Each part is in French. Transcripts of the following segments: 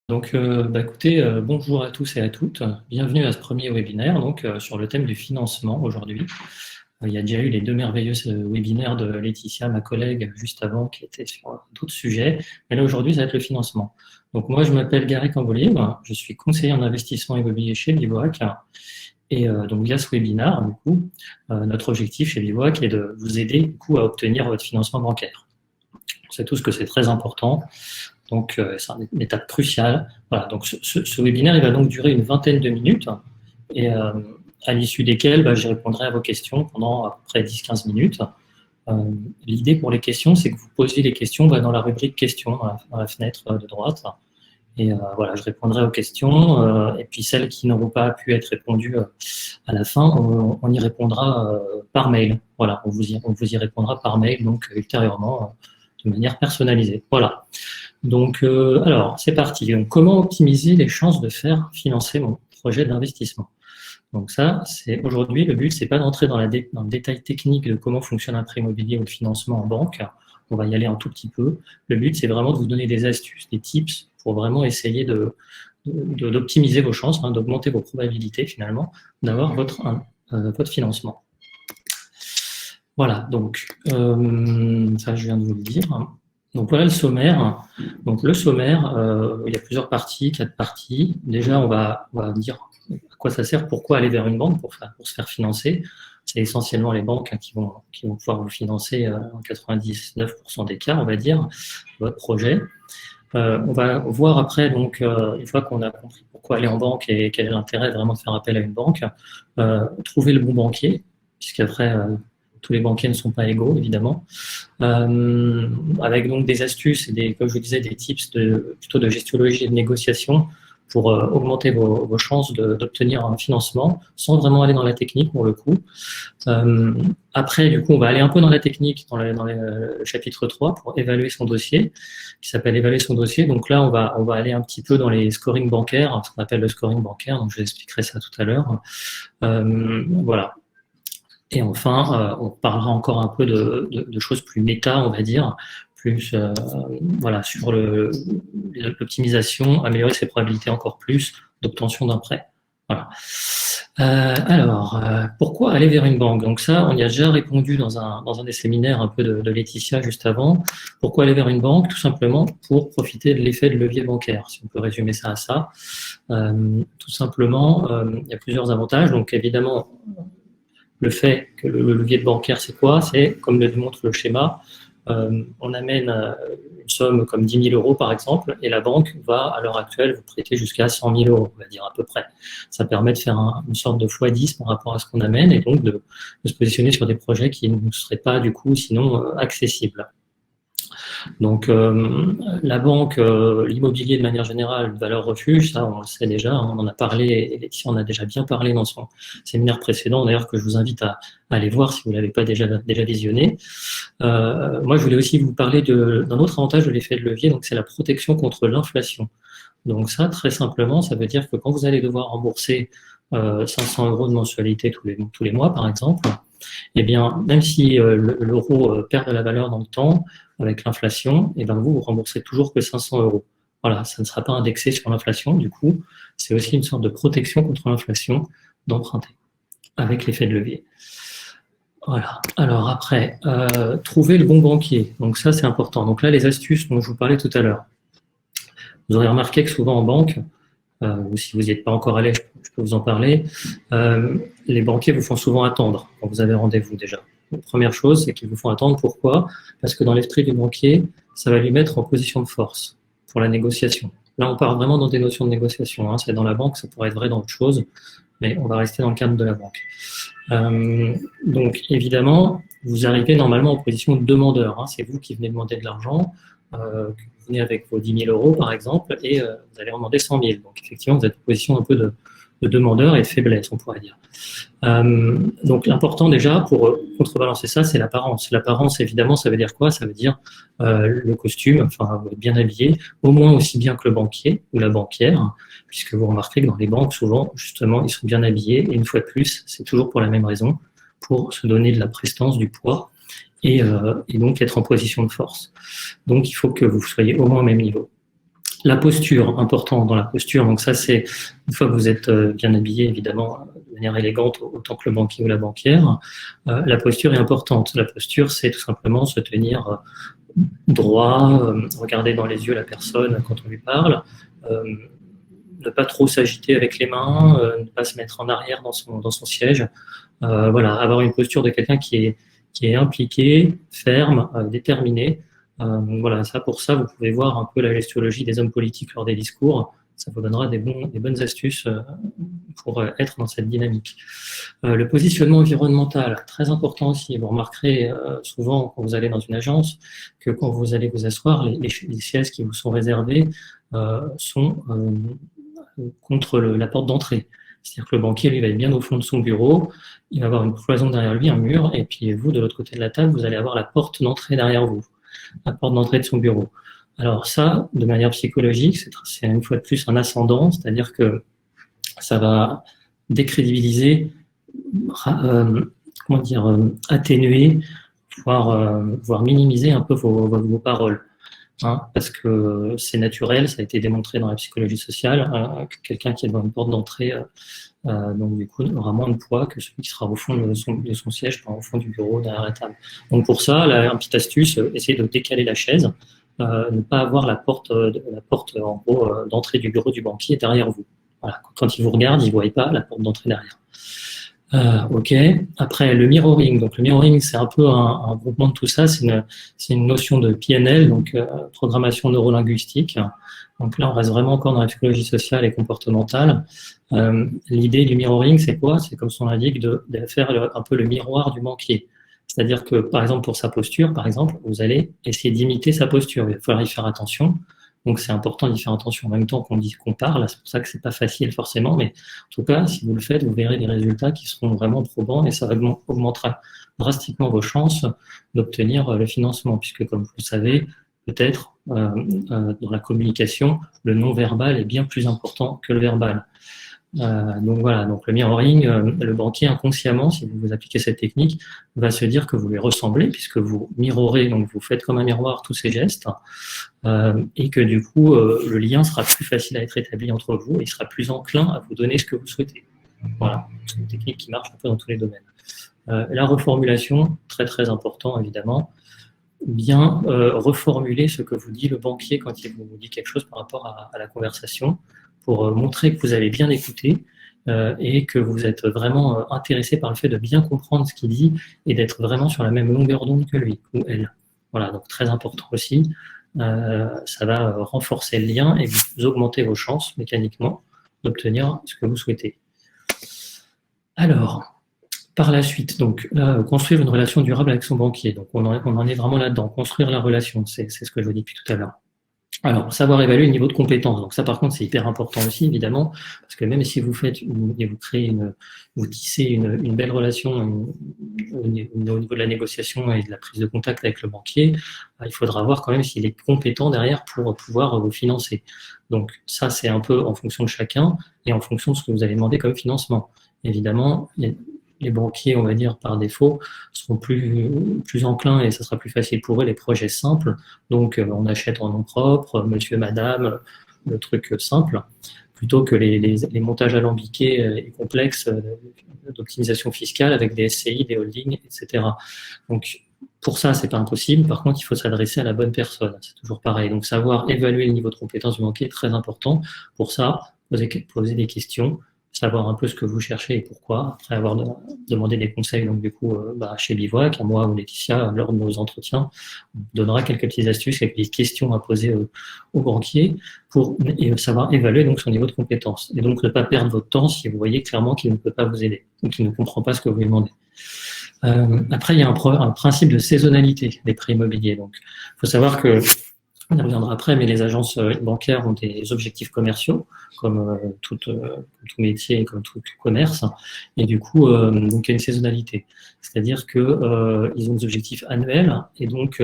Écoutez, bonjour à tous et à toutes. Bienvenue à ce premier webinaire sur le thème du financement aujourd'hui. Il y a déjà eu les deux merveilleux webinaires de Laetitia, ma collègue, juste avant, qui étaient sur d'autres sujets. Mais là, aujourd'hui, ça va être le financement. Donc, moi, je m'appelle Gary Cambolive, je suis conseiller en investissement immobilier chez Bivouac. Et donc, via ce webinaire, notre objectif chez Bivouac est de vous aider à obtenir votre financement bancaire. On sait tous que c'est très important. Donc, c'est une étape cruciale. Voilà, donc ce webinaire, il va donc durer une vingtaine de minutes et à l'issue desquelles, je répondrai à vos questions pendant à peu près 10-15 minutes. L'idée pour les questions, c'est que vous posiez les questions dans la rubrique questions, dans la fenêtre de droite. Et voilà, je répondrai aux questions. Et puis celles qui n'auront pas pu être répondues à la fin, on y répondra par mail. Voilà, on vous y répondra par mail, donc ultérieurement, de manière personnalisée. Voilà. Donc, alors, c'est parti. Donc, comment optimiser les chances de faire financer mon projet d'investissement? Donc ça, c'est aujourd'hui, le but, c'est pas d'entrer dans le détail technique de comment fonctionne un prêt immobilier ou le financement en banque. On va y aller un tout petit peu. Le but, c'est vraiment de vous donner des astuces, des tips pour vraiment essayer d'optimiser vos chances, d'augmenter vos probabilités finalement d'avoir votre financement. Voilà, donc ça, je viens de vous le dire. Donc voilà le sommaire. Donc le sommaire, il y a plusieurs parties, 4 parties. Déjà, on va dire à quoi ça sert, pourquoi aller vers une banque pour se faire financer. C'est essentiellement les banques qui vont pouvoir vous financer en 99% des cas, on va dire, votre projet. On va voir après, donc, une fois qu'on a compris pourquoi aller en banque et quel est l'intérêt vraiment de faire appel à une banque, trouver le bon banquier, puisqu'après, tous les banquiers ne sont pas égaux, évidemment, avec donc des astuces et comme je vous disais, des tips plutôt de gestiologie et de négociation pour augmenter vos chances d'obtenir un financement sans vraiment aller dans la technique pour le coup. Après, du coup, on va aller un peu dans la technique dans le chapitre 3 pour évaluer son dossier, qui s'appelle évaluer son dossier. Donc là, on va aller un petit peu dans les scorings bancaires, ce qu'on appelle le scoring bancaire, donc je vous expliquerai ça tout à l'heure. Voilà. Et enfin, on parlera encore un peu de choses plus méta, on va dire, plus voilà, sur l'optimisation, améliorer ses probabilités encore plus d'obtention d'un prêt. Voilà. Alors, pourquoi aller vers une banque? Donc ça, on y a déjà répondu dans un des séminaires un peu de Laetitia juste avant. Pourquoi aller vers une banque? Tout simplement pour profiter de l'effet de levier bancaire, si on peut résumer ça à ça. Tout simplement, il y a plusieurs avantages. Donc évidemment, le fait que le levier bancaire, c'est quoi? C'est, comme le démontre le schéma, on amène une somme comme 10 000 euros par exemple, et la banque va à l'heure actuelle vous prêter jusqu'à 100 000 euros, on va dire à peu près. Ça permet de faire une sorte de x10 par rapport à ce qu'on amène et donc de se positionner sur des projets qui ne seraient pas du coup sinon accessibles. Donc la banque, l'immobilier de manière générale, valeur refuge, ça on le sait déjà, on en a parlé, et Laetitia en a déjà bien parlé dans son séminaire précédent, d'ailleurs que je vous invite à aller voir si vous ne l'avez pas déjà visionné. Moi je voulais aussi vous parler d'un autre avantage de l'effet de levier, donc c'est la protection contre l'inflation. Donc ça, très simplement, ça veut dire que quand vous allez devoir rembourser 500 euros de mensualité tous les mois, par exemple, eh bien, même si l'euro perd de la valeur dans le temps, avec l'inflation, eh bien vous remboursez toujours que 500 euros. Voilà, ça ne sera pas indexé sur l'inflation, du coup, c'est aussi une sorte de protection contre l'inflation d'emprunter, avec l'effet de levier. Voilà. Alors après, trouver le bon banquier. Donc ça, c'est important. Donc là, les astuces dont je vous parlais tout à l'heure. Vous aurez remarqué que souvent en banque, ou si vous n'y êtes pas encore allé, je peux vous en parler, les banquiers vous font souvent attendre quand vous avez rendez-vous déjà. La première chose, c'est qu'ils vous font attendre. Pourquoi? Parce que dans l'esprit du banquier, ça va lui mettre en position de force pour la négociation. Là, on part vraiment dans des notions de négociation. C'est dans la banque, ça pourrait être vrai dans autre chose, mais on va rester dans le cadre de la banque. Donc, évidemment, vous arrivez normalement en position de demandeur. C'est vous qui venez demander de l'argent. Vous venez avec vos 10 000 euros, par exemple, et vous allez demander 100 000. Donc, effectivement, vous êtes en position un peu de demandeur et de faiblesse, on pourrait dire. Donc, l'important déjà, pour contrebalancer ça, c'est l'apparence. L'apparence, évidemment, ça veut dire quoi? Ça veut dire le costume, enfin, vous êtes bien habillé, au moins aussi bien que le banquier ou la banquière, puisque vous remarquerez que dans les banques, souvent, justement, ils sont bien habillés, et une fois de plus, c'est toujours pour la même raison, pour se donner de la prestance, du poids, et donc être en position de force. Donc, il faut que vous soyez au moins au même niveau. La posture, important dans la posture. Donc ça, c'est une fois que vous êtes bien habillé, évidemment, de manière élégante, autant que le banquier ou la banquière. La posture est importante. La posture, c'est tout simplement se tenir droit, regarder dans les yeux la personne quand on lui parle, ne pas trop s'agiter avec les mains, ne pas se mettre en arrière dans son siège. Voilà, avoir une posture de quelqu'un qui est impliqué, ferme, déterminé. Voilà, pour ça, vous pouvez voir un peu la gestiologie des hommes politiques lors des discours. Ça vous donnera des bonnes astuces pour être dans cette dynamique. Le positionnement environnemental, très important aussi. Vous remarquerez souvent quand vous allez dans une agence que quand vous allez vous asseoir, les chaises qui vous sont réservées sont contre la porte d'entrée. C'est-à-dire que le banquier, lui, va être bien au fond de son bureau, il va avoir une cloison derrière lui, un mur, et puis vous, de l'autre côté de la table, vous allez avoir la porte d'entrée derrière vous, la porte d'entrée de son bureau. Alors ça, de manière psychologique, c'est une fois de plus un ascendant, c'est-à-dire que ça va décrédibiliser, atténuer, voire minimiser un peu vos paroles. Hein, parce que c'est naturel, ça a été démontré dans la psychologie sociale, que quelqu'un qui est devant une porte d'entrée, donc du coup, aura moins de poids que celui qui sera au fond de son siège, au fond du bureau, derrière la table. Donc pour ça, là, une petite astuce, essayez de décaler la chaise, ne pas avoir la porte en gros d'entrée du bureau du banquier derrière vous. Voilà. Quand il vous regarde, il ne voit pas la porte d'entrée derrière. Ok. Après, le mirroring. Donc, le mirroring, c'est un peu un groupement de tout ça. C'est une notion de PNL, donc programmation neurolinguistique. Donc là, on reste vraiment encore dans la psychologie sociale et comportementale. L'idée du mirroring, c'est quoi? C'est comme son indique de faire un peu le miroir du banquier. C'est-à-dire que, par exemple, pour sa posture, par exemple, vous allez essayer d'imiter sa posture. Il va falloir y faire attention. Donc, c'est important d'y faire attention en même temps qu'on parle. C'est pour ça que c'est pas facile forcément, mais en tout cas, si vous le faites, vous verrez des résultats qui seront vraiment probants et ça augmentera drastiquement vos chances d'obtenir le financement, puisque comme vous le savez, peut-être dans la communication, le non-verbal est bien plus important que le verbal. Donc voilà, donc le mirroring, le banquier inconsciemment, si vous appliquez cette technique, va se dire que vous lui ressemblez, puisque vous mirrorez, donc vous faites comme un miroir tous ces gestes, et que du coup, le lien sera plus facile à être établi entre vous, et il sera plus enclin à vous donner ce que vous souhaitez. Voilà, c'est une technique qui marche un peu dans tous les domaines. La reformulation, très très important évidemment, bien reformuler ce que vous dit le banquier quand il vous dit quelque chose par rapport à la conversation, pour montrer que vous avez bien écouté et que vous êtes vraiment intéressé par le fait de bien comprendre ce qu'il dit et d'être vraiment sur la même longueur d'onde que lui ou elle. Voilà, donc très important aussi. Ça va renforcer le lien et vous augmenter vos chances mécaniquement d'obtenir ce que vous souhaitez. Alors, par la suite, donc là, construire une relation durable avec son banquier. Donc on en est vraiment là-dedans, construire la relation, c'est ce que je vous dis depuis tout à l'heure. Alors, savoir évaluer le niveau de compétence. Donc ça, par contre, c'est hyper important aussi, évidemment, parce que même si vous vous tissez une belle relation au niveau de la négociation et de la prise de contact avec le banquier, il faudra voir quand même s'il est compétent derrière pour pouvoir vous financer. Donc ça, c'est un peu en fonction de chacun et en fonction de ce que vous avez demandé comme financement. Évidemment, les banquiers, on va dire, par défaut, seront plus enclins et ça sera plus facile pour eux, les projets simples. Donc, on achète en nom propre, monsieur, madame, le truc simple, plutôt que les montages alambiqués et complexes d'optimisation fiscale avec des SCI, des holdings, etc. Donc, pour ça, c'est pas impossible. Par contre, il faut s'adresser à la bonne personne. C'est toujours pareil. Donc, savoir évaluer le niveau de compétence du banquier est très important. Pour ça, poser des questions, savoir un peu ce que vous cherchez et pourquoi, après avoir demandé des conseils, donc du coup, chez Bivouac, à moi ou Laetitia, lors de nos entretiens, on donnera quelques petites astuces, quelques petites questions à poser au banquier pour savoir évaluer donc son niveau de compétence. Et donc, ne pas perdre votre temps si vous voyez clairement qu'il ne peut pas vous aider ou qu'il ne comprend pas ce que vous lui demandez. Après, il y a un principe de saisonnalité des prêts immobiliers. Donc, il faut savoir que, on y reviendra après, mais les agences bancaires ont des objectifs commerciaux, comme tout métier, comme tout commerce, et du coup, donc il y a une saisonnalité. C'est-à-dire que ils ont des objectifs annuels, et donc,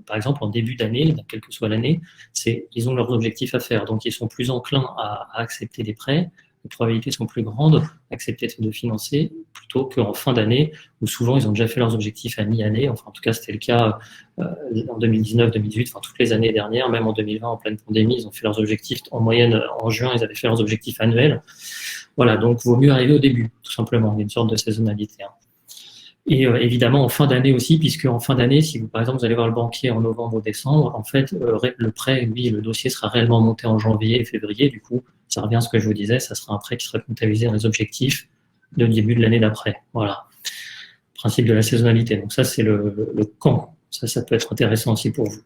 par exemple, en début d'année, quelle que soit l'année, ils ont leurs objectifs à faire. Donc, ils sont plus enclins à accepter des prêts les probabilités sont plus grandes d'accepter de financer plutôt qu'en fin d'année, où souvent ils ont déjà fait leurs objectifs à mi-année. Enfin, en tout cas, c'était le cas en 2019, 2018, enfin toutes les années dernières, même en 2020, en pleine pandémie, ils ont fait leurs objectifs en moyenne en juin, ils avaient fait leurs objectifs annuels. Voilà, donc vaut mieux arriver au début, tout simplement. Il y a une sorte de saisonnalité. Et évidemment en fin d'année aussi, puisque en fin d'année, si vous, par exemple, vous allez voir le banquier en novembre ou décembre, en fait, le prêt, lui, le dossier sera réellement monté en janvier et février. Du coup, ça revient à ce que je vous disais, ça sera un prêt qui sera comptabilisé dans les objectifs de début de l'année d'après. Voilà. Principe de la saisonnalité. Donc ça, c'est le quand. Ça peut être intéressant aussi pour vous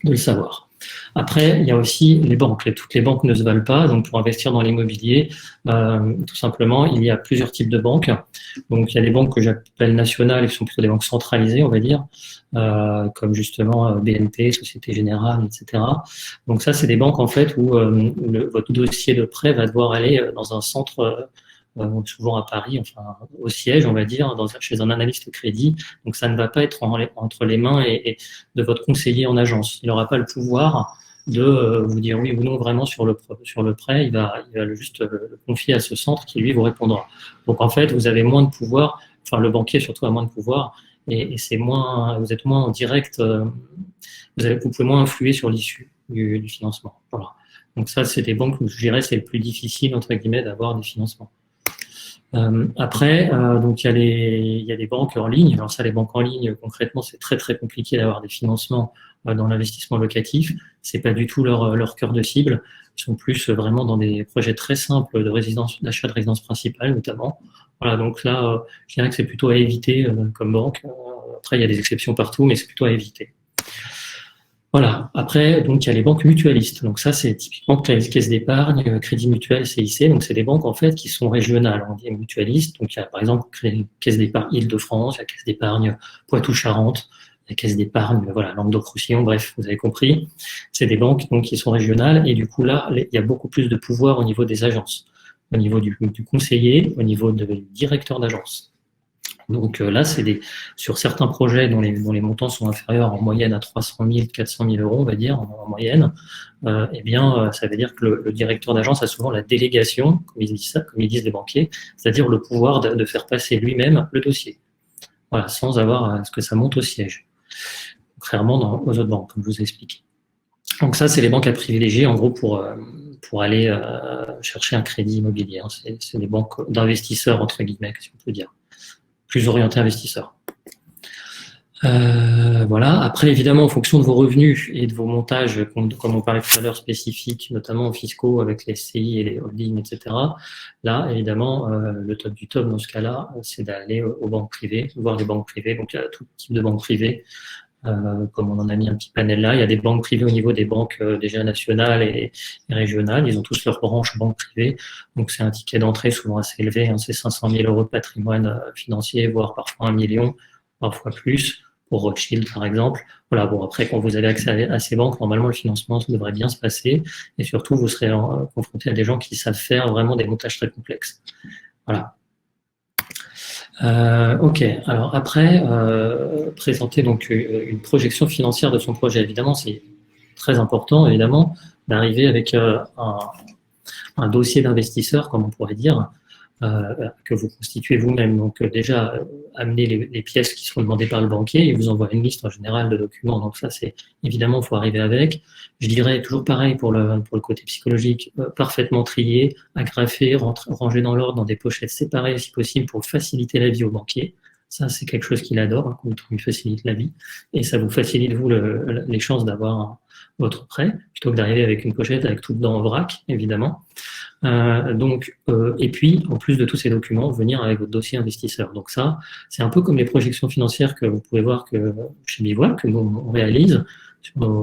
de le savoir. Après, il y a aussi les banques. Toutes les banques ne se valent pas. Donc, pour investir dans l'immobilier, tout simplement, il y a plusieurs types de banques. Donc, il y a les banques que j'appelle nationales, qui sont plutôt des banques centralisées, on va dire, comme justement BNP, Société Générale, etc. Donc, ça, c'est des banques, en fait, où votre dossier de prêt va devoir aller dans un centre souvent à Paris, enfin au siège, on va dire, chez un analyste crédit. Donc ça ne va pas être entre les mains et de votre conseiller en agence. Il n'aura pas le pouvoir de vous dire oui ou non vraiment sur le prêt. Il va juste le confier à ce centre qui lui vous répondra. Donc en fait, vous avez moins de pouvoir. Enfin, le banquier surtout a moins de pouvoir et c'est moins. Vous êtes moins en direct. Vous pouvez moins influer sur l'issue du financement. Voilà. Donc ça, c'est des banques où je dirais c'est le plus difficile entre guillemets d'avoir des financements. Après, donc il y a des banques en ligne. Alors ça, les banques en ligne, concrètement, c'est très très compliqué d'avoir des financements dans l'investissement locatif. C'est pas du tout leur cœur de cible. Ils sont plus vraiment dans des projets très simples d'achat de résidence principale, notamment. Voilà, donc là, je dirais que c'est plutôt à éviter comme banque. Après, il y a des exceptions partout, mais c'est plutôt à éviter. Voilà. Après, donc il y a les banques mutualistes. Donc ça, c'est typiquement les caisses d'épargne, Crédit Mutuel, CIC. Donc c'est des banques en fait qui sont régionales. On dit mutualistes. Donc il y a par exemple Caisse d'épargne Île-de-France, la Caisse d'épargne Poitou-Charentes, la Caisse d'épargne voilà Languedoc-Roussillon. Bref, vous avez compris. C'est des banques donc qui sont régionales et du coup là, il y a beaucoup plus de pouvoir au niveau des agences, au niveau du conseiller, au niveau du directeur d'agence. Donc là, sur certains projets dont les montants sont inférieurs en moyenne à 300 000, 400 000 euros, on va dire, en moyenne, ça veut dire que le directeur d'agence a souvent la délégation, comme ils disent les banquiers, c'est-à-dire le pouvoir de faire passer lui-même le dossier. Voilà, sans avoir à ce que ça monte au siège. Contrairement aux autres banques, comme je vous ai expliqué. Donc ça, c'est les banques à privilégier, en gros, pour aller chercher un crédit immobilier. Hein. C'est des banques d'investisseurs, entre guillemets, si on peut dire. Plus orienté investisseur. Voilà. Après, évidemment, en fonction de vos revenus et de vos montages, comme on parlait tout à l'heure, spécifiques, notamment fiscaux avec les SCI et les holdings, etc. Là, évidemment, le top du top dans ce cas-là, c'est d'aller aux banques privées, voir les banques privées. Donc, il y a tout type de banques privées. Comme on en a mis un petit panel là, il y a des banques privées au niveau des banques déjà nationales et régionales. Ils ont tous leurs branches banques privées. Donc, c'est un ticket d'entrée souvent assez élevé. Hein, c'est 500 000 euros de patrimoine financier, voire parfois 1 million, parfois plus, pour Rothschild, par exemple. Voilà, bon, après, quand vous avez accès à ces banques, normalement, le financement devrait bien se passer. Et surtout, vous serez confronté à des gens qui savent faire vraiment des montages très complexes. Voilà. Ok, alors après, présenter donc une projection financière de son projet. Évidemment, c'est très important, évidemment, d'arriver avec un dossier d'investisseur, comme on pourrait dire, que vous constituez vous-même. Donc déjà, amener les pièces qui seront demandées par le banquier, il vous envoie une liste en général de documents. Donc ça, c'est évidemment, il faut arriver avec. Je dirais toujours pareil pour le côté psychologique, parfaitement trié, agrafé, rangé dans l'ordre, dans des pochettes séparées si possible pour faciliter la vie au banquier. Ça, c'est quelque chose qu'il adore, hein, quand il facilite la vie. Et ça vous facilite, vous, les chances d'avoir votre prêt, plutôt que d'arriver avec une pochette avec tout dedans en vrac, évidemment. Et puis, en plus de tous ces documents, venir avec votre dossier investisseur. Donc ça, c'est un peu comme les projections financières que vous pouvez voir chez Bivouac, que nous, on réalise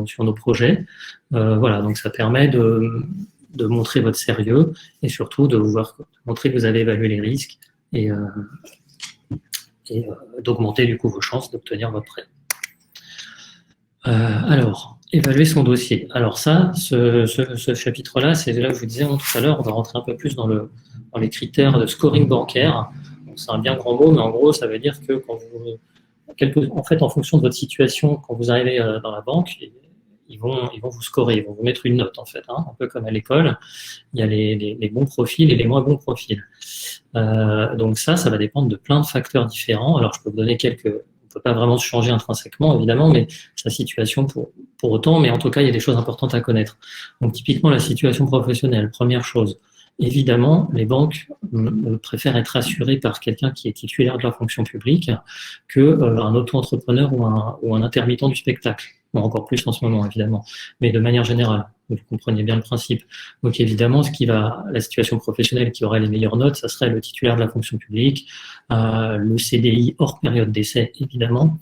sur nos projets. Voilà, donc ça permet de montrer votre sérieux et surtout de montrer que vous avez évalué les risques et d'augmenter du coup vos chances d'obtenir votre prêt. Alors, évaluer son dossier. Alors ça, ce chapitre-là, c'est là où je vous disais tout à l'heure, on va rentrer un peu plus dans les critères de scoring bancaire. C'est un bien grand mot, mais en gros, ça veut dire que en fait, en fonction de votre situation, quand vous arrivez dans la banque, ils vont vous scorer, ils vont vous mettre une note en fait, hein, un peu comme à l'école. Il y a les bons profils et les moins bons profils. Donc ça va dépendre de plein de facteurs différents. Alors je peux vous donner quelques, on peut pas vraiment se changer intrinsèquement évidemment, mais sa situation pour autant, mais en tout cas il y a des choses importantes à connaître. Donc typiquement la situation professionnelle, première chose. Évidemment, les banques préfèrent être assurées par quelqu'un qui est titulaire de la fonction publique que un auto-entrepreneur ou un intermittent du spectacle. Bon, encore plus en ce moment, évidemment, mais de manière générale. Vous comprenez bien le principe. Donc évidemment, la situation professionnelle qui aurait les meilleures notes, ça serait le titulaire de la fonction publique, le CDI hors période d'essai, évidemment.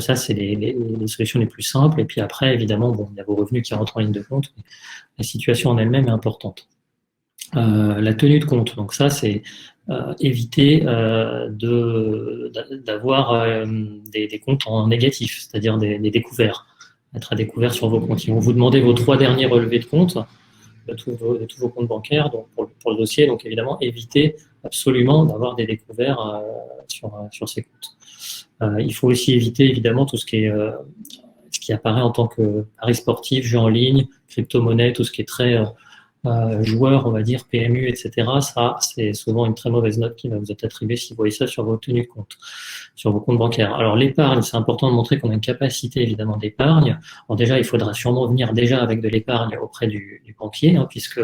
Ça, c'est les solutions les plus simples. Et puis après, évidemment, bon, il y a vos revenus qui rentrent en ligne de compte. Mais la situation en elle-même est importante. La tenue de compte, donc ça c'est éviter d'avoir des comptes en négatif, c'est-à-dire des découverts, être à découvert sur vos comptes. Ils vont vous demander vos 3 derniers relevés de compte de tous vos comptes bancaires donc pour le dossier, donc évidemment évitez absolument d'avoir des découverts sur ces comptes. Il faut aussi éviter évidemment tout ce qui apparaît en tant que paris sportif, jeux en ligne, crypto-monnaie, tout ce qui est très joueurs, on va dire, PMU, etc. Ça, c'est souvent une très mauvaise note qui va vous être attribuée si vous voyez ça sur vos tenues de compte, sur vos comptes bancaires. Alors l'épargne, c'est important de montrer qu'on a une capacité évidemment d'épargne. Alors déjà, il faudra sûrement venir déjà avec de l'épargne auprès du banquier, hein, puisque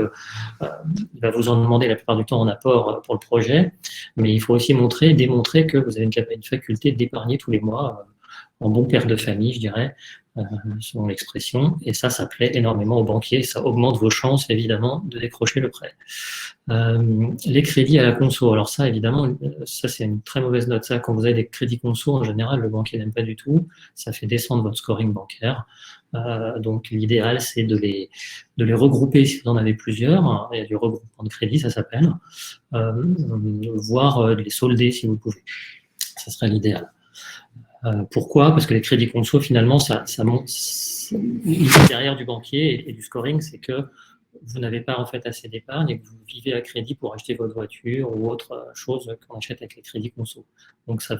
il va vous en demander la plupart du temps en apport pour le projet. Mais il faut aussi démontrer que vous avez une faculté d'épargner tous les mois. En bon père de famille, je dirais, selon l'expression. Et ça plaît énormément aux banquiers. Ça augmente vos chances, évidemment, de décrocher le prêt. Les crédits à la conso. Alors ça, évidemment, ça c'est une très mauvaise note. Ça, quand vous avez des crédits conso, en général, le banquier n'aime pas du tout. Ça fait descendre votre scoring bancaire. Donc l'idéal, c'est de les regrouper si vous en avez plusieurs. Il y a du regroupement de crédit, ça s'appelle. Voire de les solder si vous pouvez. Ça serait l'idéal. Pourquoi? Parce que les crédits conso, finalement, ça monte derrière du banquier et du scoring, c'est que vous n'avez pas en fait assez d'épargne et que vous vivez à crédit pour acheter votre voiture ou autre chose qu'on achète avec les crédits conso. Donc ça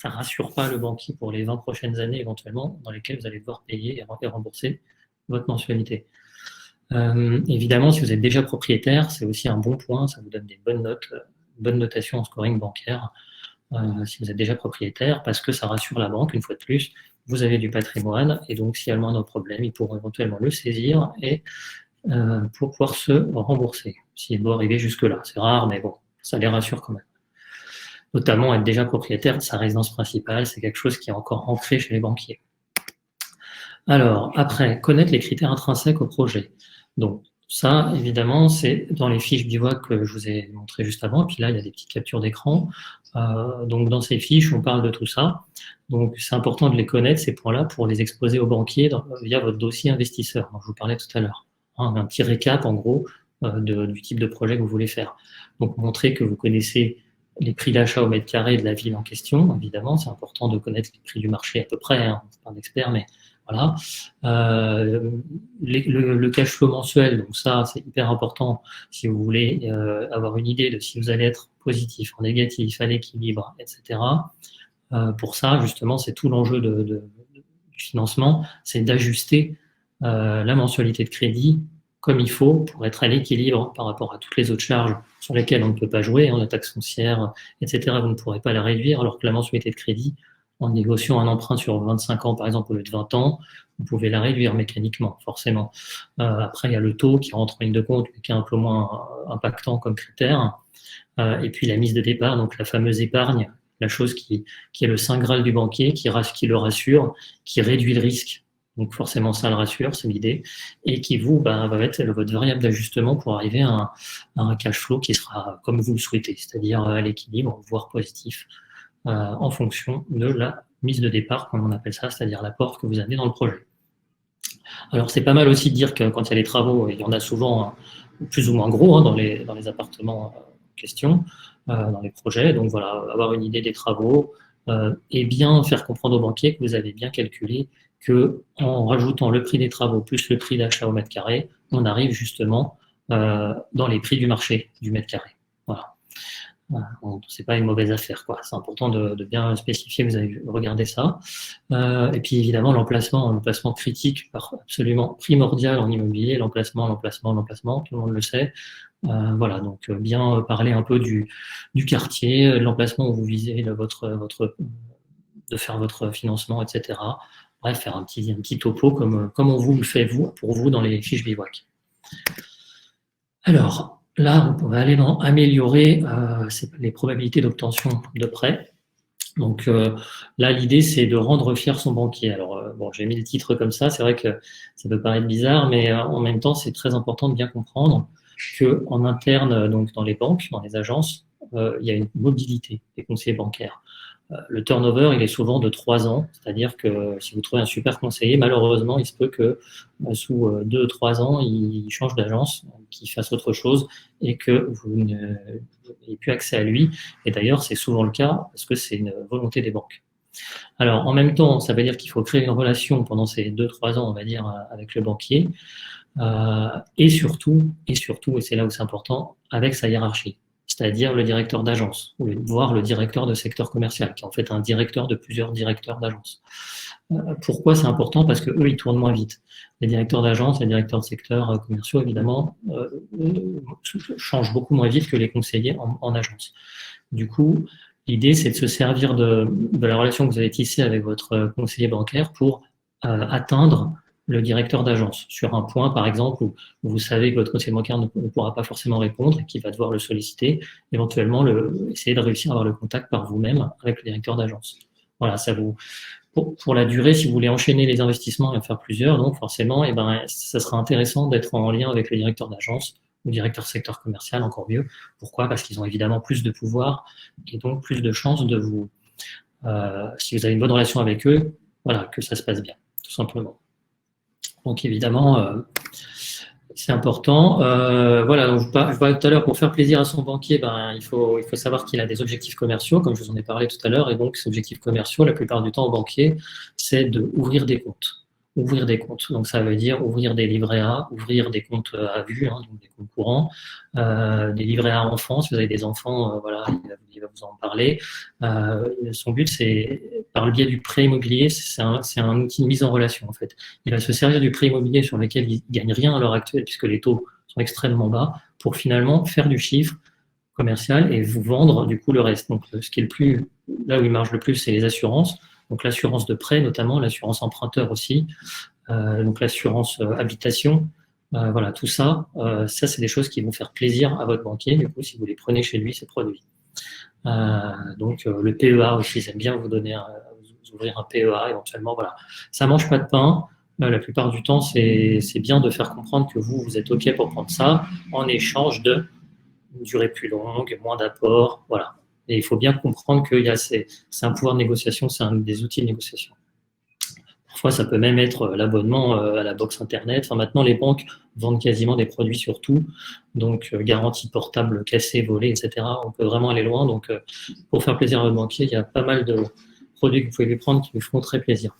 rassure pas le banquier pour les 20 prochaines années éventuellement dans lesquelles vous allez devoir payer et rembourser votre mensualité. Évidemment, si vous êtes déjà propriétaire, c'est aussi un bon point, ça vous donne des bonnes notes, bonne notation en scoring bancaire. Si vous êtes déjà propriétaire, parce que ça rassure la banque, une fois de plus, vous avez du patrimoine, et donc s'il y a le moindre problème, ils pourront éventuellement le saisir et pour pouvoir se rembourser, s'il doit arriver jusque-là. C'est rare, mais bon, ça les rassure quand même. Notamment être déjà propriétaire de sa résidence principale, c'est quelque chose qui est encore ancré chez les banquiers. Alors, après, connaître les critères intrinsèques au projet. Donc, ça, évidemment, c'est dans les fiches bivouac que je vous ai montré juste avant. Puis là, il y a des petites captures d'écran. Donc, dans ces fiches, on parle de tout ça. Donc, c'est important de les connaître, ces points-là, pour les exposer aux banquiers via votre dossier investisseur, dont je vous parlais tout à l'heure. Un petit récap, en gros, du type de projet que vous voulez faire. Donc, montrer que vous connaissez les prix d'achat au mètre carré de la ville en question. Évidemment, c'est important de connaître les prix du marché à peu près. Hein. C'est pas un expert, mais voilà. Le cash flow mensuel, donc ça, c'est hyper important si vous voulez avoir une idée de si vous allez être positif, en négatif, à l'équilibre, etc. Pour ça, justement, c'est tout l'enjeu du financement, c'est d'ajuster la mensualité de crédit comme il faut pour être à l'équilibre par rapport à toutes les autres charges sur lesquelles on ne peut pas jouer, hein, la taxe foncière, etc. Vous ne pourrez pas la réduire, alors que la mensualité de crédit, en négociant un emprunt sur 25 ans, par exemple, au lieu de 20 ans, vous pouvez la réduire mécaniquement, forcément. Après, il y a le taux qui rentre en ligne de compte, mais qui est un peu moins impactant comme critère. Et puis la mise de départ, donc la fameuse épargne, la chose qui est le saint graal du banquier, qui le rassure, qui réduit le risque. Donc forcément, ça le rassure, c'est l'idée, et qui va être votre variable d'ajustement pour arriver à un cash flow qui sera comme vous le souhaitez, c'est-à-dire à l'équilibre, voire positif, en fonction de la mise de départ, comme on appelle ça, c'est-à-dire l'apport que vous avez dans le projet. Alors c'est pas mal aussi de dire que quand il y a les travaux, il y en a souvent plus ou moins gros dans les appartements en question, dans les projets. Donc voilà, avoir une idée des travaux et bien faire comprendre aux banquiers que vous avez bien calculé que en rajoutant le prix des travaux plus le prix d'achat au mètre carré, on arrive justement dans les prix du marché du mètre carré. Voilà. Voilà, c'est pas une mauvaise affaire, quoi. C'est important de bien spécifier, vous avez regardé ça. Et puis évidemment, l'emplacement critique, absolument primordial en immobilier, l'emplacement, tout le monde le sait. Voilà, donc bien parler un peu du quartier, de l'emplacement où vous visez de faire votre financement, etc. Bref, faire un petit topo comme on vous le fait pour vous dans les fiches bivouac. Alors, là, on va aller dans améliorer les probabilités d'obtention de prêts. Donc là, l'idée, c'est de rendre fier son banquier. Alors, bon, j'ai mis le titre comme ça, c'est vrai que ça peut paraître bizarre, mais en même temps, c'est très important de bien comprendre qu'en interne, donc dans les banques, dans les agences, il y a une mobilité des conseillers bancaires. Le turnover, il est souvent de 3 ans, c'est-à-dire que si vous trouvez un super conseiller, malheureusement, il se peut que sous 2-3 ans, il change d'agence, qu'il fasse autre chose et que vous n'ayez plus accès à lui. Et d'ailleurs, c'est souvent le cas parce que c'est une volonté des banques. Alors, en même temps, ça veut dire qu'il faut créer une relation pendant ces 2-3 ans, on va dire, avec le banquier, et surtout, et c'est là où c'est important, avec sa hiérarchie, c'est-à-dire le directeur d'agence, voire le directeur de secteur commercial, qui est en fait un directeur de plusieurs directeurs d'agence. Pourquoi c'est important? Parce que eux, ils tournent moins vite. Les directeurs d'agence, les directeurs de secteurs commerciaux, évidemment, changent beaucoup moins vite que les conseillers en agence. Du coup, l'idée, c'est de se servir de la relation que vous avez tissée avec votre conseiller bancaire pour atteindre le directeur d'agence sur un point, par exemple, où vous savez que votre conseiller bancaire ne pourra pas forcément répondre et qu'il va devoir le solliciter, éventuellement essayer de réussir à avoir le contact par vous-même avec le directeur d'agence. Voilà, ça vous pour la durée, si vous voulez enchaîner les investissements et en faire plusieurs, donc forcément, ça sera intéressant d'être en lien avec le directeur d'agence ou directeur secteur commercial, encore mieux. Pourquoi? Parce qu'ils ont évidemment plus de pouvoir et donc plus de chances de vous, si vous avez une bonne relation avec eux, voilà, que ça se passe bien, tout simplement. Donc évidemment, c'est important. Voilà, donc je parlais tout à l'heure, pour faire plaisir à son banquier, il faut savoir qu'il a des objectifs commerciaux, comme je vous en ai parlé tout à l'heure, et donc ces objectifs commerciaux, la plupart du temps au banquier, c'est d'ouvrir des comptes. Ouvrir des comptes. Donc ça veut dire ouvrir des livrets A, ouvrir des comptes à vue, hein, donc des comptes courants, des livrets A enfants, si vous avez des enfants, voilà, il va vous en parler. Son but, c'est, par le biais du prêt immobilier, c'est un outil de mise en relation, en fait. Il va se servir du prêt immobilier sur lequel il ne gagne rien à l'heure actuelle, puisque les taux sont extrêmement bas, pour finalement faire du chiffre commercial et vous vendre du coup le reste. Donc, ce qui est là où il marche le plus, c'est les assurances. Donc, l'assurance de prêt, notamment, l'assurance emprunteur aussi, donc l'assurance habitation. Voilà, tout ça, ça, c'est des choses qui vont faire plaisir à votre banquier, du coup, si vous les prenez chez lui, ces produits. Donc, le PEA aussi, ils aiment bien vous ouvrir un PEA éventuellement. Voilà, ça mange pas de pain. La plupart du temps, c'est bien de faire comprendre que vous êtes OK pour prendre ça en échange de une durée plus longue, moins d'apports, voilà. Et il faut bien comprendre que c'est un pouvoir de négociation, c'est un des outils de négociation. Parfois, ça peut même être l'abonnement à la box Internet. Enfin, maintenant, les banques vendent quasiment des produits sur tout. Donc, garantie portable cassée, volée, etc. On peut vraiment aller loin. Donc, pour faire plaisir à votre banquier, il y a pas mal de produits que vous pouvez lui prendre qui lui feront très plaisir.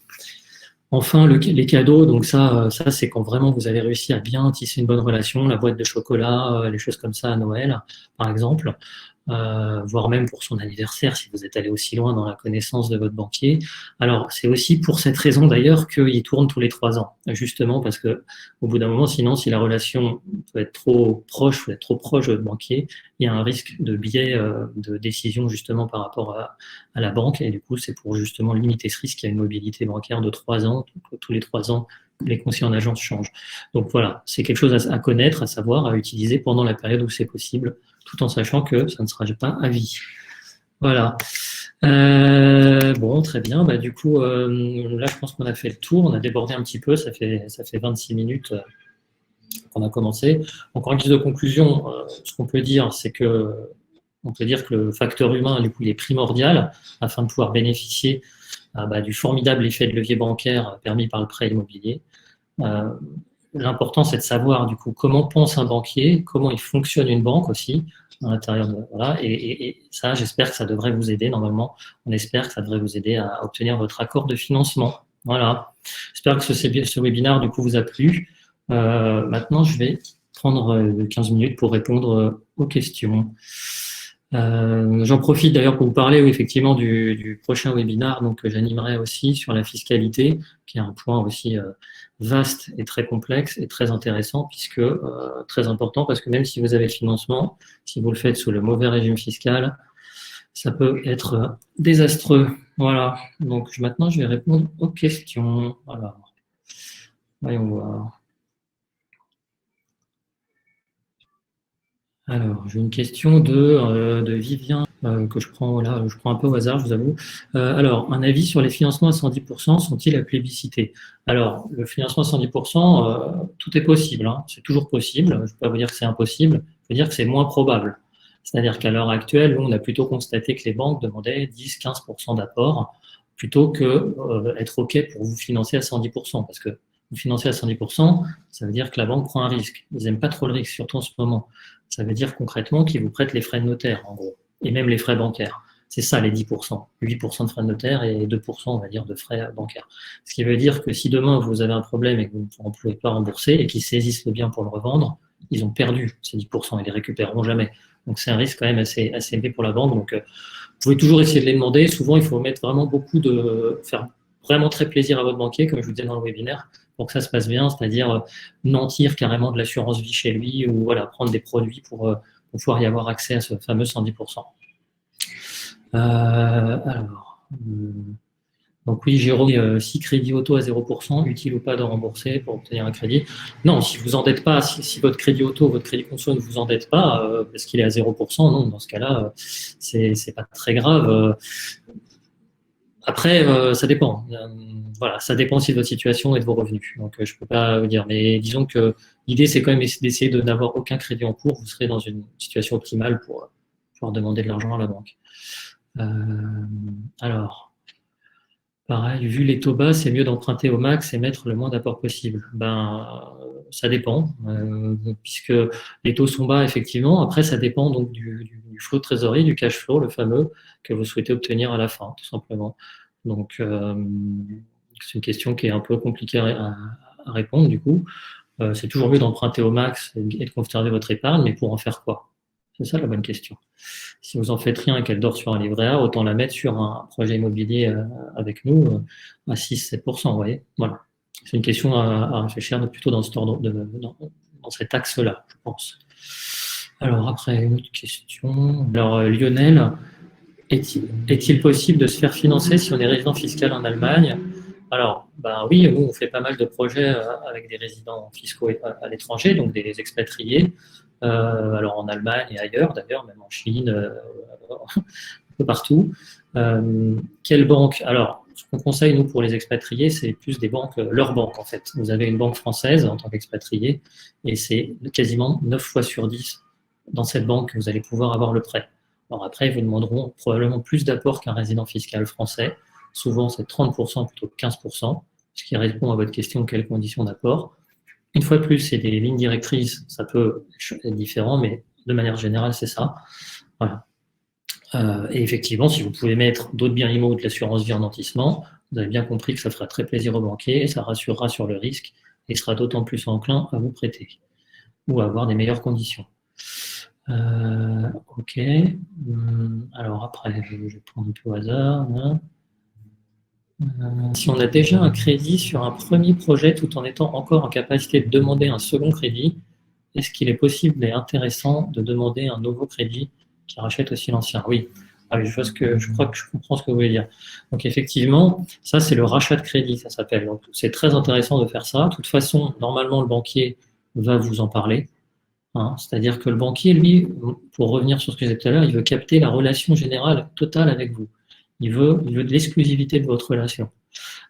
Enfin, les cadeaux, donc ça c'est quand vraiment vous avez réussi à bien tisser une bonne relation, la boîte de chocolat, les choses comme ça à Noël, par exemple, voire même pour son anniversaire, si vous êtes allé aussi loin dans la connaissance de votre banquier. Alors, c'est aussi pour cette raison d'ailleurs qu'il tourne tous les 3 ans, justement parce que au bout d'un moment, sinon, si la relation peut être trop proche, vous êtes trop proche de votre banquier, il y a un risque de biais de décision justement par rapport à la banque, et du coup, c'est pour justement limiter ce risque. Il y a une mobilité bancaire de 3 ans, donc, tous les 3 ans, les conseillers en agence changent. Donc voilà, c'est quelque chose à connaître, à savoir, à utiliser pendant la période où c'est possible, tout en sachant que ça ne sera pas à vie. Voilà. Bon, très bien. Du coup, là, je pense qu'on a fait le tour. On a débordé un petit peu. Ça fait 26 minutes qu'on a commencé. Donc, en guise de conclusion, ce qu'on peut dire, c'est que on peut dire que le facteur humain, du coup, il est primordial afin de pouvoir bénéficier du formidable effet de levier bancaire permis par le prêt immobilier. L'important, c'est de savoir du coup comment pense un banquier, comment il fonctionne une banque aussi à l'intérieur de voilà. Et ça, j'espère que ça devrait vous aider. Normalement, on espère que ça devrait vous aider à obtenir votre accord de financement. Voilà. J'espère que ce webinaire du coup vous a plu. Maintenant, je vais prendre 15 minutes pour répondre aux questions. J'en profite d'ailleurs pour vous parler effectivement du prochain webinaire donc, que j'animerai aussi sur la fiscalité, qui est un point aussi vaste et très complexe et très intéressant, puisque très important, parce que même si vous avez le financement, si vous le faites sous le mauvais régime fiscal, ça peut être désastreux. Voilà, donc maintenant je vais répondre aux questions. Alors, voyons voir. Alors, j'ai une question de Vivien que je prends là, je prends un peu au hasard, je vous avoue. Alors, un avis sur les financements à 110% sont-ils à plébisciter? Alors, le financement à 110%, tout est possible, hein, c'est toujours possible. Je ne vais pas vous dire que c'est impossible, je veux dire que c'est moins probable. C'est-à-dire qu'à l'heure actuelle, nous, on a plutôt constaté que les banques demandaient 10-15% d'apport plutôt que être OK pour vous financer à 110%. Parce que vous financez à 110%, ça veut dire que la banque prend un risque. Ils n'aiment pas trop le risque, surtout en ce moment. Ça veut dire concrètement qu'ils vous prêtent les frais de notaire, en gros, et même les frais bancaires. C'est ça les 10%. 8% de frais de notaire et 2%, on va dire, de frais bancaires. Ce qui veut dire que si demain vous avez un problème et que vous ne pouvez pas rembourser et qu'ils saisissent le bien pour le revendre, ils ont perdu ces 10%, ils les récupéreront jamais. Donc c'est un risque quand même assez élevé pour la banque. Donc vous pouvez toujours essayer de les demander. Souvent, il faut mettre vraiment faire vraiment très plaisir à votre banquier, comme je vous disais dans le webinaire, pour que ça se passe bien, c'est-à-dire mentir carrément de l'assurance vie chez lui ou voilà, prendre des produits pour pouvoir y avoir accès à ce fameux 110%. Donc oui, Jérôme, si crédit auto à 0%, utile ou pas de rembourser pour obtenir un crédit? Non, si vous endette pas, si votre crédit auto, votre crédit conso ne vous endette pas, parce qu'il est à 0%, non, dans ce cas-là, c'est pas très grave. Après, ça dépend. Voilà, ça dépend aussi de votre situation et de vos revenus. Donc, je peux pas vous dire. Mais disons que l'idée, c'est quand même d'essayer de n'avoir aucun crédit en cours. Vous serez dans une situation optimale pour pouvoir demander de l'argent à la banque. Alors, pareil, vu les taux bas, c'est mieux d'emprunter au max et mettre le moins d'apport possible. Ça dépend, puisque les taux sont bas, effectivement. Après, ça dépend donc du flot de trésorerie, du cash flow, le fameux, que vous souhaitez obtenir à la fin, tout simplement. Donc, c'est une question qui est un peu compliquée à répondre, du coup. C'est toujours mieux d'emprunter au max et de conserver votre épargne, mais pour en faire quoi? C'est ça la bonne question. Si vous en faites rien et qu'elle dort sur un livret A, autant la mettre sur un projet immobilier avec nous à 6-7%, vous voyez. Voilà. C'est une question à réfléchir plutôt dans, dans cet axe-là, je pense. Alors après, une autre question. Alors Lionel, est-il possible de se faire financer si on est résident fiscal en Allemagne? Alors, oui, nous, on fait pas mal de projets avec des résidents fiscaux à l'étranger, donc des expatriés, alors en Allemagne et ailleurs, d'ailleurs, même en Chine, un peu partout. Quelle banque? Alors, ce qu'on conseille, nous, pour les expatriés, c'est plus des banques, leur banque, en fait. Vous avez une banque française en tant qu'expatrié, et c'est quasiment 9 fois sur 10 dans cette banque que vous allez pouvoir avoir le prêt. Alors après, ils vous demanderont probablement plus d'apport qu'un résident fiscal français. Souvent, c'est 30% plutôt que 15%, ce qui répond à votre question, quelles conditions d'apport. Une fois de plus, c'est des lignes directrices, ça peut être différent, mais de manière générale, c'est ça. Voilà. Et effectivement, si vous pouvez mettre d'autres biens immo ou de l'assurance vie en nantissement, vous avez bien compris que ça fera très plaisir au banquier, ça rassurera sur le risque et sera d'autant plus enclin à vous prêter ou à avoir des meilleures conditions. Ok. Alors après, je vais prendre un peu au hasard. Si on a déjà un crédit sur un premier projet tout en étant encore en capacité de demander un second crédit, est-ce qu'il est possible et intéressant de demander un nouveau crédit qui rachète aussi l'ancien? Oui. Ah oui, je crois que je comprends ce que vous voulez dire. Donc effectivement, ça c'est le rachat de crédit, ça s'appelle. Donc c'est très intéressant de faire ça. De toute façon, normalement le banquier va vous en parler. Hein. C'est-à-dire que le banquier, lui, pour revenir sur ce que je disais tout à l'heure, il veut capter la relation générale totale avec vous. Il veut de l'exclusivité de votre relation.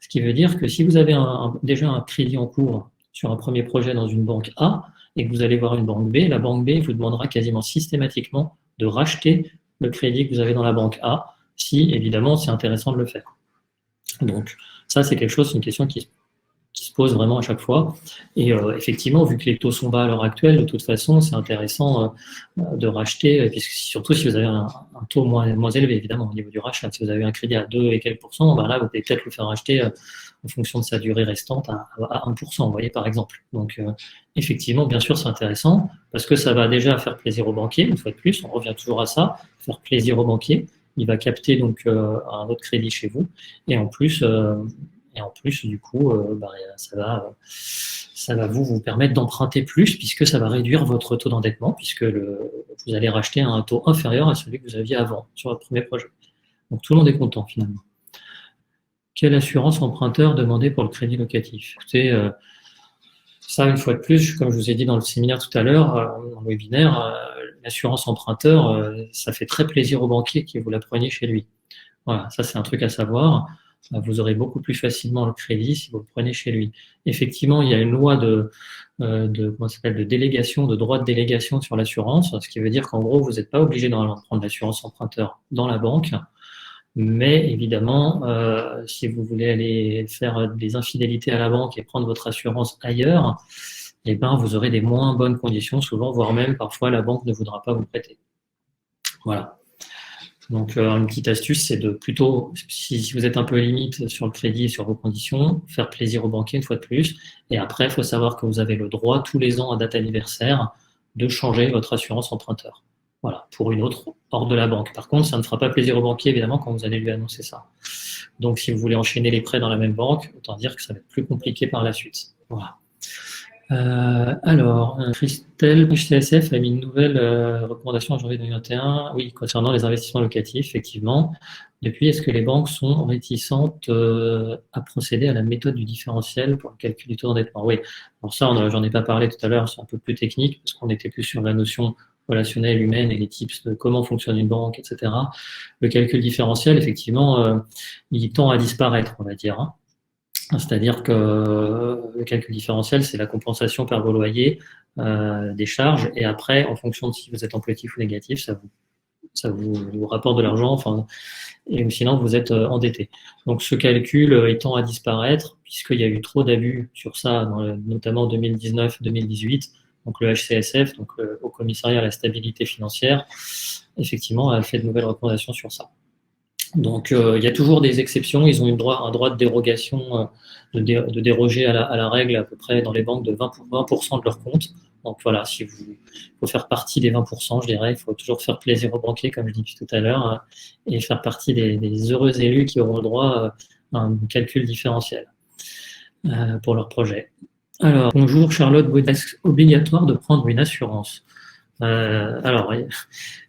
Ce qui veut dire que si vous avez déjà un crédit en cours sur un premier projet dans une banque A et que vous allez voir une banque B, la banque B vous demandera quasiment systématiquement de racheter le crédit que vous avez dans la banque A, si évidemment c'est intéressant de le faire. Donc ça c'est quelque chose, c'est une question qui se pose vraiment à chaque fois. Et effectivement, vu que les taux sont bas à l'heure actuelle, de toute façon, c'est intéressant de racheter, puisque surtout si vous avez un taux moins élevé, évidemment, au niveau du rachat. Si vous avez un crédit à 2 et quelques pourcents, là, vous pouvez peut-être le faire racheter en fonction de sa durée restante à 1%, vous voyez, par exemple. Donc, effectivement, bien sûr, c'est intéressant. parce que ça va déjà faire plaisir au banquier, une fois de plus, on revient toujours à ça, faire plaisir au banquier. Il va capter donc un autre crédit chez vous, et en plus, du coup, ça va vous permettre d'emprunter plus, puisque ça va réduire votre taux d'endettement, puisque vous allez racheter à un taux inférieur à celui que vous aviez avant sur votre premier projet. Donc tout le monde est content finalement. Quelle assurance emprunteur demander pour le crédit locatif? Écoutez, ça, une fois de plus, comme je vous ai dit dans le séminaire tout à l'heure, dans le webinaire, l'assurance emprunteur, ça fait très plaisir au banquier que vous la preniez chez lui. Voilà, ça c'est un truc à savoir. Vous aurez beaucoup plus facilement le crédit si vous le prenez chez lui. Effectivement, il y a une loi de délégation, de droit de délégation sur l'assurance, ce qui veut dire qu'en gros, vous n'êtes pas obligé normalement de prendre l'assurance emprunteur dans la banque. Mais évidemment, si vous voulez aller faire des infidélités à la banque et prendre votre assurance ailleurs, eh ben, vous aurez des moins bonnes conditions souvent, voire même parfois la banque ne voudra pas vous prêter. Voilà. Donc, une petite astuce, c'est de plutôt, si vous êtes un peu limite sur le crédit et sur vos conditions, faire plaisir au banquier une fois de plus. Et après, il faut savoir que vous avez le droit, tous les ans à date anniversaire, de changer votre assurance emprunteur. Voilà, pour une autre hors de la banque. Par contre, ça ne fera pas plaisir au banquier, évidemment, quand vous allez lui annoncer ça. Donc, si vous voulez enchaîner les prêts dans la même banque, autant dire que ça va être plus compliqué par la suite. Voilà. Alors, Christelle, HCSF a mis une nouvelle recommandation en janvier 2021, oui, concernant les investissements locatifs, effectivement. Depuis, est-ce que les banques sont réticentes à procéder à la méthode du différentiel pour le calcul du taux d'endettement? Oui, alors ça, j'en ai pas parlé tout à l'heure, c'est un peu plus technique, parce qu'on était plus sur la notion relationnelle, humaine et les tips de comment fonctionne une banque, etc. Le calcul différentiel, effectivement, il tend à disparaître, on va dire, hein. C'est-à-dire que le calcul différentiel, c'est la compensation par vos loyers des charges, et après, en fonction de si vous êtes en positif ou négatif, ça vous rapporte de l'argent, enfin, et sinon vous êtes endetté. Donc ce calcul il tend à disparaître, puisqu'il y a eu trop d'abus sur ça, notamment en 2019-2018. Donc le HCSF, donc le Haut Commissariat à la stabilité financière, effectivement, a fait de nouvelles recommandations sur ça. Donc, il y a toujours des exceptions. Ils ont un droit de dérogation, de déroger à la règle à peu près dans les banques de 20% de leur compte. Donc voilà, si vous faut faire partie des 20%, je dirais, il faut toujours faire plaisir aux banquiers, comme je dis tout à l'heure, et faire partie des heureux élus qui auront le droit à un calcul différentiel pour leur projet. Alors, bonjour Charlotte, est-ce obligatoire de prendre une assurance? Alors,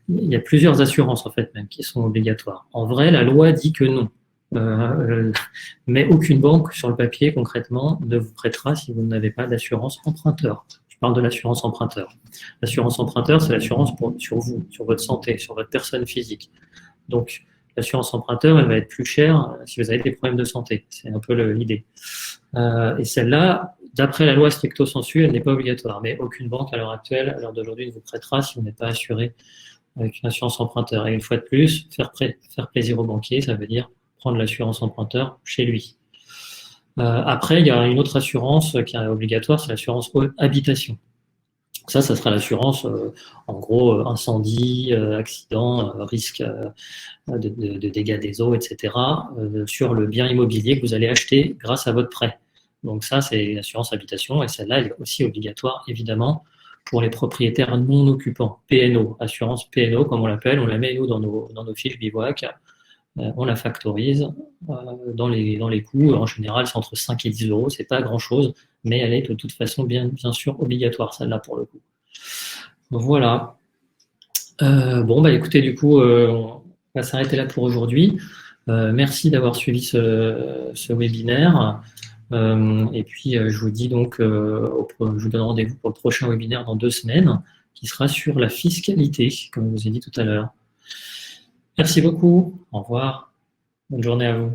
il y a plusieurs assurances en fait même qui sont obligatoires. En vrai, la loi dit que non. Mais aucune banque sur le papier concrètement ne vous prêtera si vous n'avez pas d'assurance emprunteur. Je parle de l'assurance emprunteur. L'assurance emprunteur, c'est l'assurance sur vous, sur votre santé, sur votre personne physique. Donc, l'assurance emprunteur, elle va être plus chère si vous avez des problèmes de santé. C'est un peu l'idée. Et celle-là, d'après la loi stricto sensu, elle n'est pas obligatoire. Mais aucune banque à l'heure actuelle, à l'heure d'aujourd'hui, ne vous prêtera si vous n'êtes pas assuré avec une assurance emprunteur. Et une fois de plus, faire plaisir au banquier, ça veut dire prendre l'assurance emprunteur chez lui. Après, il y a une autre assurance qui est obligatoire, c'est l'assurance habitation. Ça sera l'assurance, en gros, incendie, accident, risque de dégâts des eaux, etc., sur le bien immobilier que vous allez acheter grâce à votre prêt. Donc ça, c'est l'assurance habitation, et celle-là, elle est aussi obligatoire, évidemment, pour les propriétaires non occupants. PNO, assurance PNO, comme on l'appelle, on la met, nous, dans nos fiches bivouac, on la factorise dans les coûts. En général, c'est entre 5 et 10 euros, c'est pas grand-chose, mais elle est de toute façon bien sûr obligatoire, celle-là, pour le coup. Voilà. Bon, écoutez, du coup, on va s'arrêter là pour aujourd'hui. Merci d'avoir suivi ce webinaire. Et puis, je vous dis donc, je vous donne rendez-vous pour le prochain webinaire dans 2 semaines, qui sera sur la fiscalité, comme je vous ai dit tout à l'heure. Merci beaucoup. Au revoir. Bonne journée à vous.